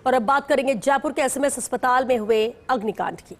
और अब बात करेंगे जयपुर के एसएमएस अस्पताल में हुए अग्निकांड की।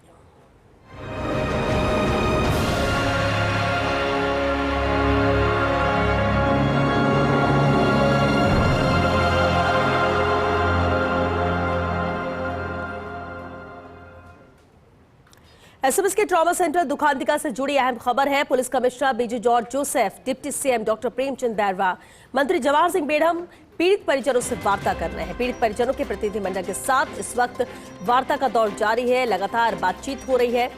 एसएमएस के ट्रॉमा सेंटर दुखांतिका से जुड़ी अहम खबर है। Police commissioner B G George Joseph, deputy CM doctor Premchand Bairwa, मंत्री जवाहर सिंह बेढ़म पीड़ित परिजनों से वार्ता कर रहे हैं। पीड़ित परिजनों के प्रतिनिधिमंडल के साथ इस वक्त वार्ता का दौर जारी है, लगातार बातचीत हो रही है।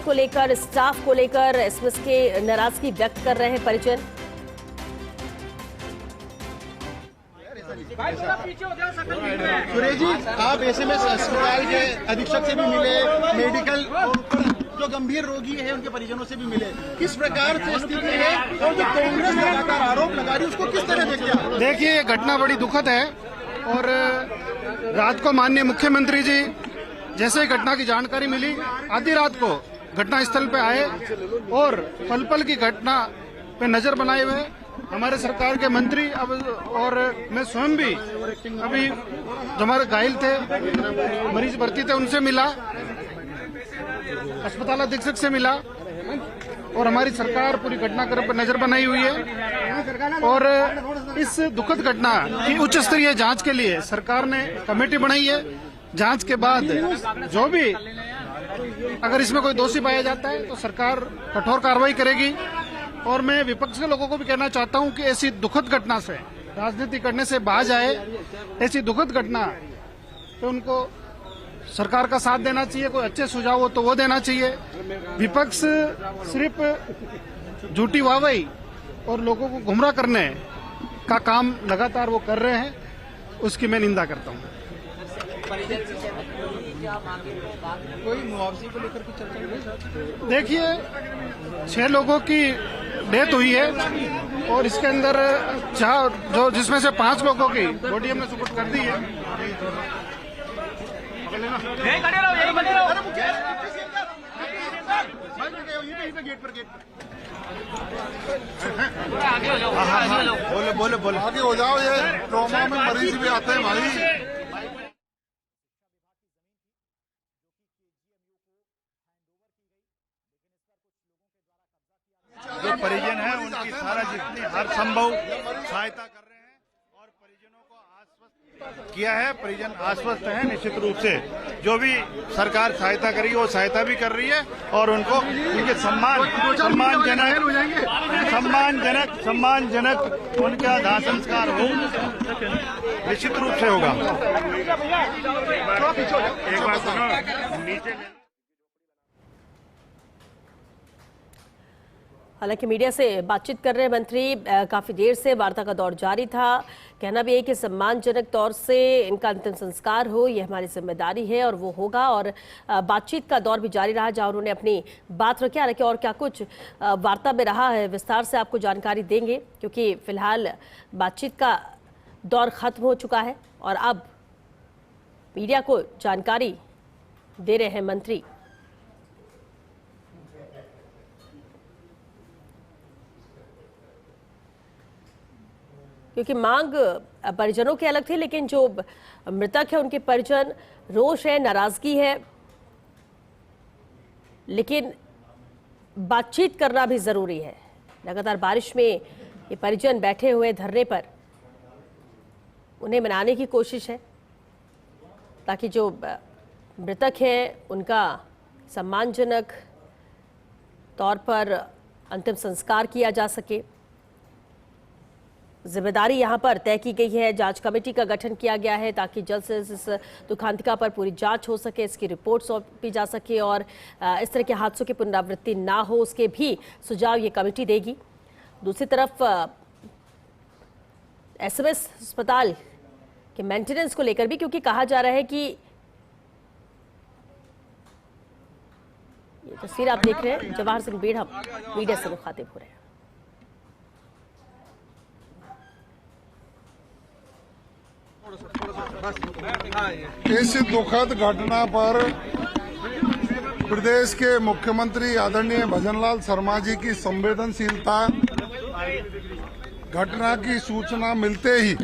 को लेकर, स्टाफ को लेकर एसएमएस के नाराजगी व्यक्त कर रहे हैं परिजन। सुरेश जी, आप एसएमएस अस्पताल के अधीक्षक से भी मिले, मेडिकल जो गंभीर रोगी है उनके परिजनों से भी मिले। किस प्रकार से स्थिति है और जो कांग्रेस लगातार आरोप लगा रही है उसको किस तरह देखते हैं? देखिए, ये घटना बड़ी दुखद है और रात को माननीय मुख्यमंत्री जी जैसे ही घटना की जानकारी मिली, आधी रात को घटना स्थल पे आए और पल पल की घटना पे नजर बनाए हुए हमारे सरकार के मंत्री अब और मैं स्वयं भी अभी जो हमारे घायल थे, मरीज भर्ती थे, उनसे मिला, अस्पताल अधीक्षक से मिला और हमारी सरकार पूरी घटना पर नजर बनाई हुई है। और इस दुखद घटना की उच्च स्तरीय जांच के लिए सरकार ने कमेटी बनाई है। जांच के बाद जो भी अगर इसमें कोई दोषी पाया जाता है तो सरकार कठोर कार्रवाई करेगी। और मैं विपक्ष के लोगों को भी कहना चाहता हूं कि ऐसी दुखद घटना से राजनीति करने से बाज आए। ऐसी दुखद घटना तो उनको सरकार का साथ देना चाहिए, कोई अच्छे सुझाव हो तो वो देना चाहिए। विपक्ष सिर्फ झूठी वाहवाही और लोगों को गुमराह करने का काम लगातार वो कर रहे हैं, उसकी मैं निंदा करता हूं। कोई मुआवजे को लेकर कुछ चर्चा? देखिए, 6 लोगों की डेथ हुई है और इसके अंदर जो जिसमें से 5 लोगों की बॉडी हमने सुपुर्द कर दी है। बोले आगे हो जाओ, ये ट्रॉमा में मरीज भी आते हैं भाई। जो परिजन है उनकी सारा जितनी हर संभव सहायता कर रहे हैं और परिजनों को आश्वस्त किया है। परिजन आश्वस्त हैं निश्चित रूप से, जो भी सरकार सहायता करेगी वो सहायता भी कर रही है और उनको उनके सम्मानजनक उनका दाह संस्कार हो निश्चित रूप से होगा। एक बात सुनो, नीचे हालांकि मीडिया से बातचीत कर रहे मंत्री, काफी देर से वार्ता का दौर जारी था। कहना भी है कि सम्मानजनक तौर से इनका अंतिम संस्कार हो, ये हमारी जिम्मेदारी है और वो होगा। और बातचीत का दौर भी जारी रहा जहां उन्होंने अपनी बात रखी। हालांकि और क्या कुछ वार्ता में रहा है, विस्तार से आपको जानकारी देंगे, क्योंकि फिलहाल बातचीत का दौर खत्म हो चुका है और अब मीडिया को जानकारी दे रहे हैं मंत्री। क्योंकि मांग परिजनों की अलग थी, लेकिन जो मृतक है उनके परिजन, रोष है, नाराजगी है, लेकिन बातचीत करना भी जरूरी है। लगातार बारिश में ये परिजन बैठे हुए धरने पर, उन्हें मनाने की कोशिश है ताकि जो मृतक हैं उनका सम्मानजनक तौर पर अंतिम संस्कार किया जा सके। जिम्मेदारी यहां पर तय की गई है। जांच कमेटी का गठन किया गया है ताकि जल्द से जल्द इस दुखांतिका पर पूरी जांच हो सके, इसकी रिपोर्ट सौंपी जा सके और इस तरह के हादसों की पुनरावृत्ति ना हो उसके भी सुझाव ये कमेटी देगी। दूसरी तरफ एसएमएस अस्पताल के मेंटेनेंस को लेकर भी, क्योंकि कहा जा रहा है कि ये तस्वीर आप देख रहे हैं, जवाहर सिंह बेढ़ा मीडिया से मुखातिब हो रहे हैं। इस दुखद घटना पर प्रदेश के मुख्यमंत्री आदरणीय भजनलाल शर्मा जी की संवेदनशीलता, घटना की सूचना मिलते ही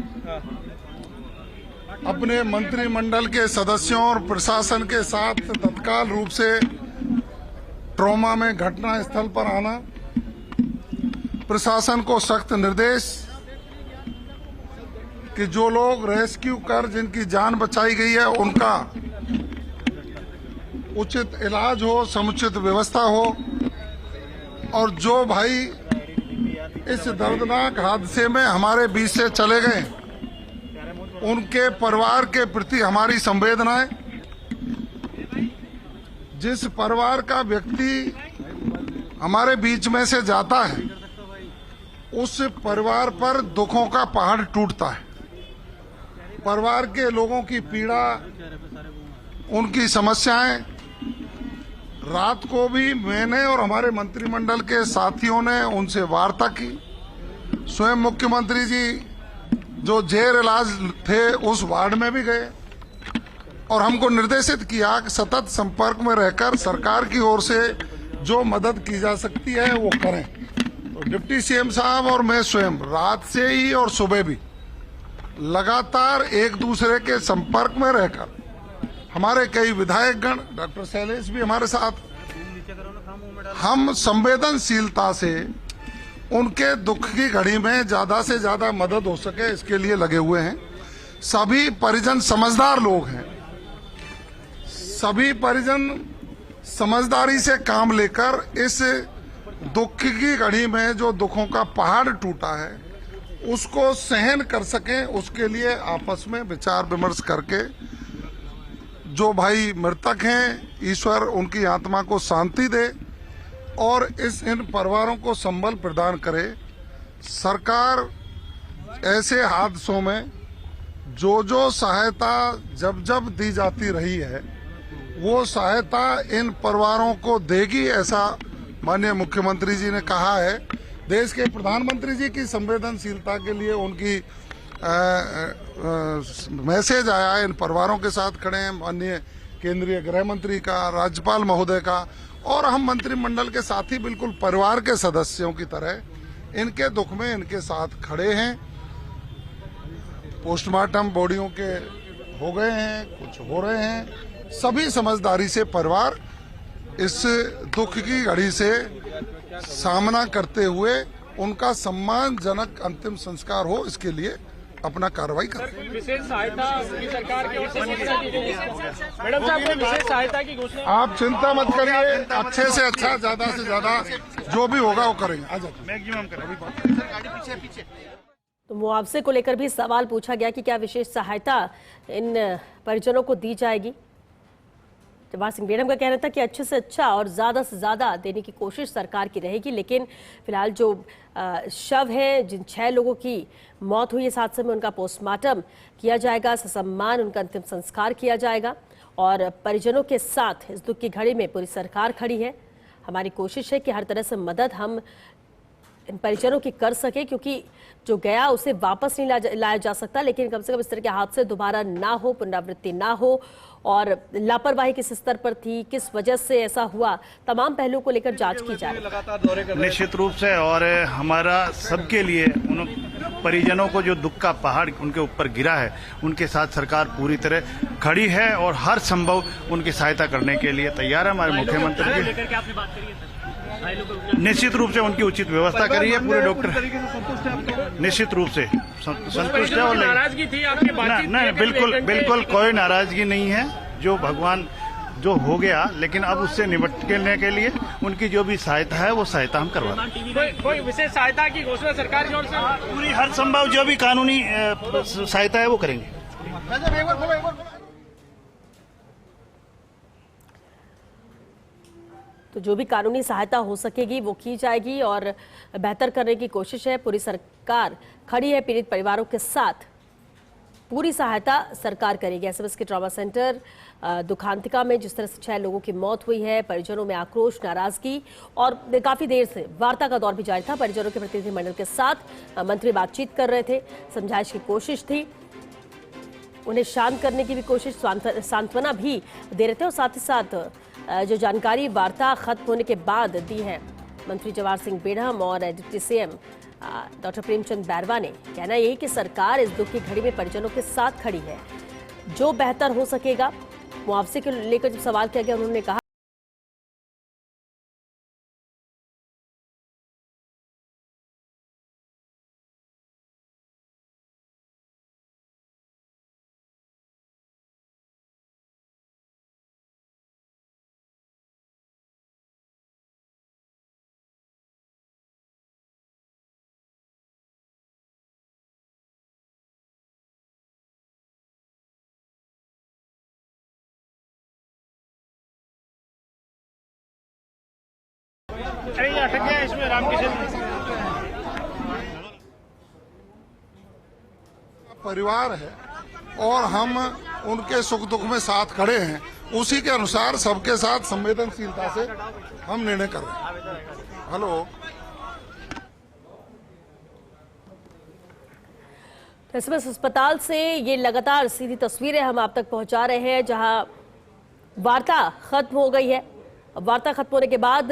अपने मंत्रिमंडल के सदस्यों और प्रशासन के साथ तत्काल रूप से ट्रॉमा में घटना स्थल पर आना, प्रशासन को सख्त निर्देश कि जो लोग रेस्क्यू कर जिनकी जान बचाई गई है उनका उचित इलाज हो, समुचित व्यवस्था हो, और जो भाई इस दर्दनाक हादसे में हमारे बीच से चले गए उनके परिवार के प्रति हमारी संवेदनाएं। जिस परिवार का व्यक्ति हमारे बीच में से जाता है उस परिवार पर दुखों का पहाड़ टूटता है। परिवार के लोगों की पीड़ा, उनकी समस्याएं, रात को भी मैंने और हमारे मंत्रिमंडल के साथियों ने उनसे वार्ता की। स्वयं मुख्यमंत्री जी जो जेर इलाज थे उस वार्ड में भी गए और हमको निर्देशित किया कि सतत संपर्क में रहकर सरकार की ओर से जो मदद की जा सकती है वो करें। तो डिप्टी सीएम साहब और मैं स्वयं रात से ही और सुबह भी लगातार एक दूसरे के संपर्क में रहकर, हमारे कई विधायकगण, डॉक्टर शैलेश भी हमारे साथ, हम संवेदनशीलता से उनके दुख की घड़ी में ज्यादा से ज्यादा मदद हो सके इसके लिए लगे हुए हैं। सभी परिजन समझदार लोग हैं, सभी परिजन समझदारी से काम लेकर इस दुख की घड़ी में जो दुखों का पहाड़ टूटा है उसको सहन कर सकें, उसके लिए आपस में विचार विमर्श करके जो भाई मृतक हैं ईश्वर उनकी आत्मा को शांति दे और इन परिवारों को संबल प्रदान करे। सरकार ऐसे हादसों में जो सहायता जब जब दी जाती रही है वो सहायता इन परिवारों को देगी, ऐसा माननीय मुख्यमंत्री जी ने कहा है। देश के प्रधानमंत्री जी की संवेदनशीलता के लिए उनकी मैसेज आया है, इन परिवारों के साथ खड़े हैं माननीय केंद्रीय गृह मंत्री का, राज्यपाल महोदय का, और हम मंत्रिमंडल के साथी बिल्कुल परिवार के सदस्यों की तरह इनके दुख में इनके साथ खड़े हैं। पोस्टमार्टम बॉडियों के हो गए हैं, कुछ हो रहे हैं। सभी समझदारी से परिवार इस दुख की घड़ी से सामना करते हुए उनका सम्मानजनक अंतिम संस्कार हो इसके लिए अपना कार्रवाई करें। विशेष सहायता सरकार की ओर से घोषणा की गई है। मैडम साहब को विशेष सहायता की घोषणा, आप चिंता मत करिए, अच्छे से अच्छा ज्यादा से ज्यादा जो भी होगा वो करेंगे। आ जाओ मैक्सिमम करें। तो मुआवजे को लेकर भी सवाल पूछा गया कि क्या विशेष सहायता इन परिजनों को दी जाएगी। जवाहर सिंह बेढ़ा का कहना था कि अच्छे से अच्छा और ज़्यादा से ज़्यादा देने की कोशिश सरकार की रहेगी, लेकिन फिलहाल जो शव है, जिन 6 लोगों की मौत हुई इस हादसे में, उनका पोस्टमार्टम किया जाएगा, ससम्मान उनका अंतिम संस्कार किया जाएगा और परिजनों के साथ इस दुख की घड़ी में पूरी सरकार खड़ी है। हमारी कोशिश है कि हर तरह से मदद हम इन परिजनों की कर सके, क्योंकि जो गया उसे वापस नहीं लाया जा सकता, लेकिन कम से कम इस तरह के हादसे दोबारा ना हो, पुनरावृत्ति ना हो। और लापरवाही किस स्तर पर थी, किस वजह से ऐसा हुआ, तमाम पहलुओं को लेकर जांच की जा रही है। निश्चित रूप से, और हमारा सबके लिए उन परिजनों को जो दुख का पहाड़ उनके ऊपर गिरा है उनके साथ सरकार पूरी तरह खड़ी है और हर संभव उनकी सहायता करने के लिए तैयार है। हमारे मुख्यमंत्री जी निश्चित रूप से उनकी उचित व्यवस्था करी है। पूरे डॉक्टर निश्चित रूप से संतुष्ट है। और नाराजगी थी आपकी बातचीत? नहीं, बिल्कुल कोई नाराजगी नहीं है। जो भगवान जो हो गया, लेकिन अब उससे निपटने के लिए उनकी जो भी सहायता है वो सहायता हम करवा दें। कोई विशेष सहायता की घोषणा सरकार की ओर से? पूरी हर संभव जो भी कानूनी सहायता है वो करेंगे। तो जो भी कानूनी सहायता हो सकेगी वो की जाएगी और बेहतर करने की कोशिश है। पूरी सरकार खड़ी है पीड़ित परिवारों के साथ, पूरी सहायता सरकार करेगी। एसएमएस के ट्रॉमा सेंटर दुखांतिका में जिस तरह से 6 लोगों की मौत हुई है, परिजनों में आक्रोश, नाराजगी और काफी देर से वार्ता का दौर भी जारी था। परिजनों के प्रतिनिधिमंडल के साथ मंत्री बातचीत कर रहे थे, समझाइश की कोशिश थी, उन्हें शांत करने की भी कोशिश, सांत्वना भी दे रहे थे। और साथ ही साथ जो जानकारी वार्ता खत्म होने के बाद दी है मंत्री जवाहर सिंह बेढ़म और deputy CM doctor Premchand Bairwa ने, कहना यही कि सरकार इस दुख की घड़ी में परिजनों के साथ खड़ी है। जो बेहतर हो सकेगा, मुआवजे को लेकर जब सवाल किया गया, उन्होंने कहा अरे ये अटक गया इसमें रामकिशन। परिवार है और हम उनके सुख दुख में साथ खड़े हैं, उसी के अनुसार सबके साथ संवेदनशीलता से हम निर्णय कर रहे हैं। हेलो, एसएमएस अस्पताल से ये लगातार सीधी तस्वीरें हम आप तक पहुंचा रहे हैं, जहां वार्ता खत्म हो गई है। वार्ता खत्म होने के बाद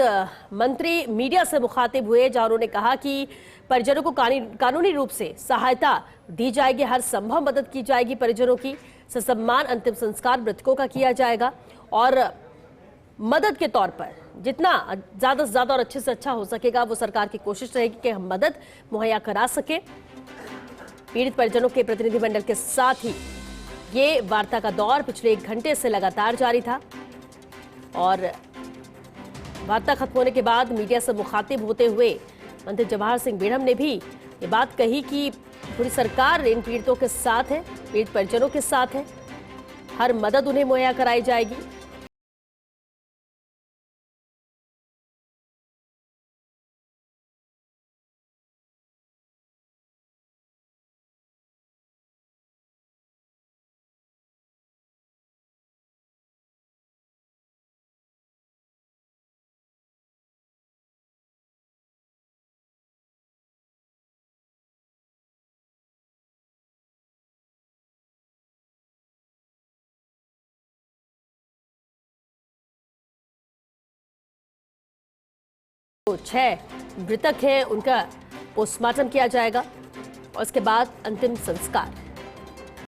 मंत्री मीडिया से मुखातिब हुए, जहां उन्होंने कहा कि परिजनों को कानूनी रूप से सहायता दी जाएगी, हर संभव मदद की जाएगी परिजनों की, ससम्मान अंतिम संस्कार मृतकों का किया जाएगा और मदद के तौर पर जितना ज्यादा से ज्यादा और अच्छे से अच्छा हो सकेगा वो सरकार की कोशिश रहेगी कि हम मदद मुहैया करा सके। पीड़ित परिजनों के प्रतिनिधिमंडल के साथ ही ये वार्ता का दौर पिछले 1 घंटे से लगातार जारी था और वार्ता खत्म होने के बाद मीडिया से मुखातिब होते हुए मंत्री जवाहर सिंह बेढ़म ने भी ये बात कही कि पूरी सरकार इन पीड़ितों के साथ है, पीड़ित परिजनों के साथ है, हर मदद उन्हें मुहैया कराई जाएगी। तो 6 मृतक हैं, उनका पोस्टमार्टम किया जाएगा और उसके बाद अंतिम संस्कार।